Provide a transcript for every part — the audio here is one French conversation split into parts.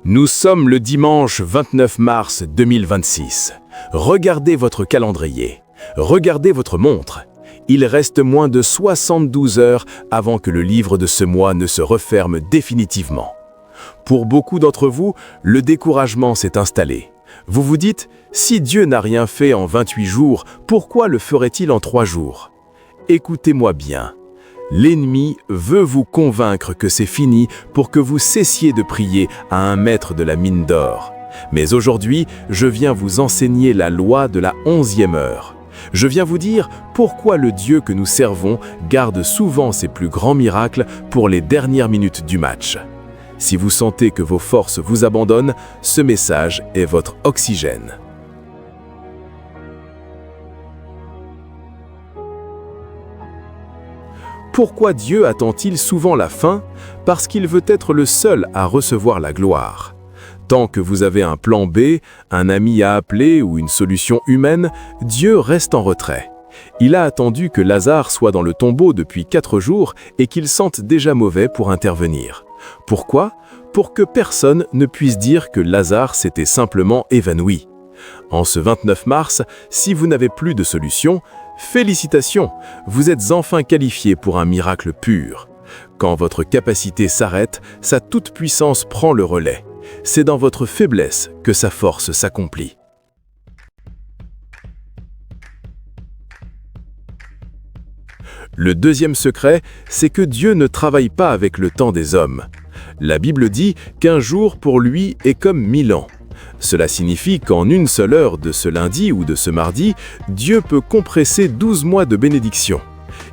Nous sommes le dimanche 29 mars 2026. Regardez votre calendrier. Regardez votre montre. Il reste moins de 72 heures avant que le livre de ce mois ne se referme définitivement. Pour beaucoup d'entre vous, le découragement s'est installé. Vous vous dites, si Dieu n'a rien fait en 28 jours, pourquoi le ferait-il en 3 jours? Écoutez-moi bien. L'ennemi veut vous convaincre que c'est fini pour que vous cessiez de prier à un maître de la mine d'or. Mais aujourd'hui, je viens vous enseigner la loi de la 11e heure. Je viens vous dire pourquoi le Dieu que nous servons garde souvent ses plus grands miracles pour les dernières minutes du match. Si vous sentez que vos forces vous abandonnent, ce message est votre oxygène. Pourquoi Dieu attend-il souvent la fin? Parce qu'il veut être le seul à recevoir la gloire. Tant que vous avez un plan B, un ami à appeler ou une solution humaine, Dieu reste en retrait. Il a attendu que Lazare soit dans le tombeau depuis 4 jours et qu'il sente déjà mauvais pour intervenir. Pourquoi? Pour que personne ne puisse dire que Lazare s'était simplement évanoui. En ce 29 mars, si vous n'avez plus de solution, félicitations, vous êtes enfin qualifié pour un miracle pur. Quand votre capacité s'arrête, sa toute-puissance prend le relais. C'est dans votre faiblesse que sa force s'accomplit. Le deuxième secret, c'est que Dieu ne travaille pas avec le temps des hommes. La Bible dit qu'un jour pour lui est comme 1000 ans. Cela signifie qu'en une seule heure de ce lundi ou de ce mardi, Dieu peut compresser 12 mois de bénédiction.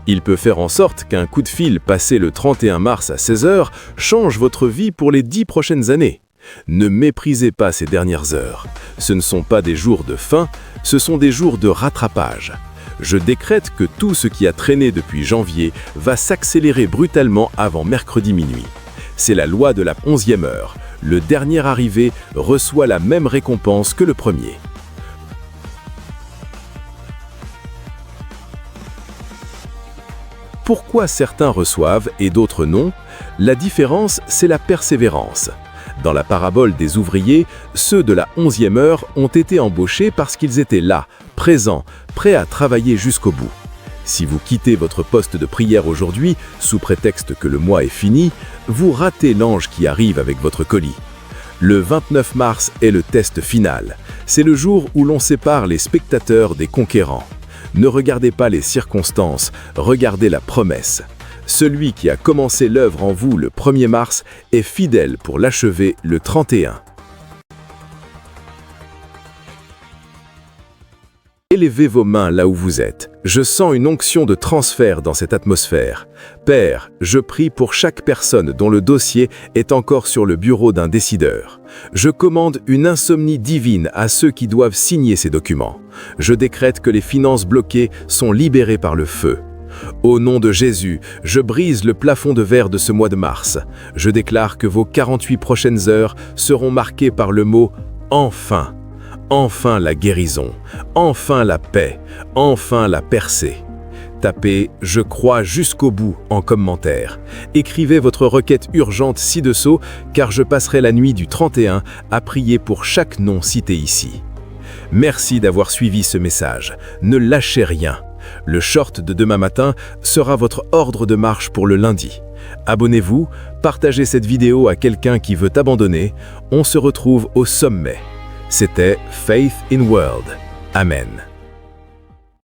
Il peut faire en sorte qu'un coup de fil passé le 31 mars à 16 h change votre vie pour les 10 prochaines années. Ne méprisez pas ces dernières heures. Ce ne sont pas des jours de fin, ce sont des jours de rattrapage. Je décrète que tout ce qui a traîné depuis janvier va s'accélérer brutalement avant mercredi minuit. C'est la loi de la 11e heure. Le dernier arrivé reçoit la même récompense que le premier. Pourquoi certains reçoivent et d'autres non? La différence, c'est la persévérance. Dans la parabole des ouvriers, ceux de la 11e heure ont été embauchés parce qu'ils étaient là, présents, prêts à travailler jusqu'au bout. Si vous quittez votre poste de prière aujourd'hui, sous prétexte que le mois est fini, vous ratez l'ange qui arrive avec votre colis. Le 29 mars est le test final. C'est le jour où l'on sépare les spectateurs des conquérants. Ne regardez pas les circonstances, regardez la promesse. Celui qui a commencé l'œuvre en vous le 1er mars est fidèle pour l'achever le 31. Élevez vos mains là où vous êtes. Je sens une onction de transfert dans cette atmosphère. Père, je prie pour chaque personne dont le dossier est encore sur le bureau d'un décideur. Je commande une insomnie divine à ceux qui doivent signer ces documents. Je décrète que les finances bloquées sont libérées par le feu. Au nom de Jésus, je brise le plafond de verre de ce mois de mars. Je déclare que vos 48 prochaines heures seront marquées par le mot « enfin ». Enfin la guérison, enfin la paix, enfin la percée. Tapez « Je crois » jusqu'au bout en commentaire. Écrivez votre requête urgente ci-dessous, car je passerai la nuit du 31 à prier pour chaque nom cité ici. Merci d'avoir suivi ce message. Ne lâchez rien. Le short de demain matin sera votre ordre de marche pour le lundi. Abonnez-vous, partagez cette vidéo à quelqu'un qui veut abandonner. On se retrouve au sommet. C'était Faith in World. Amen.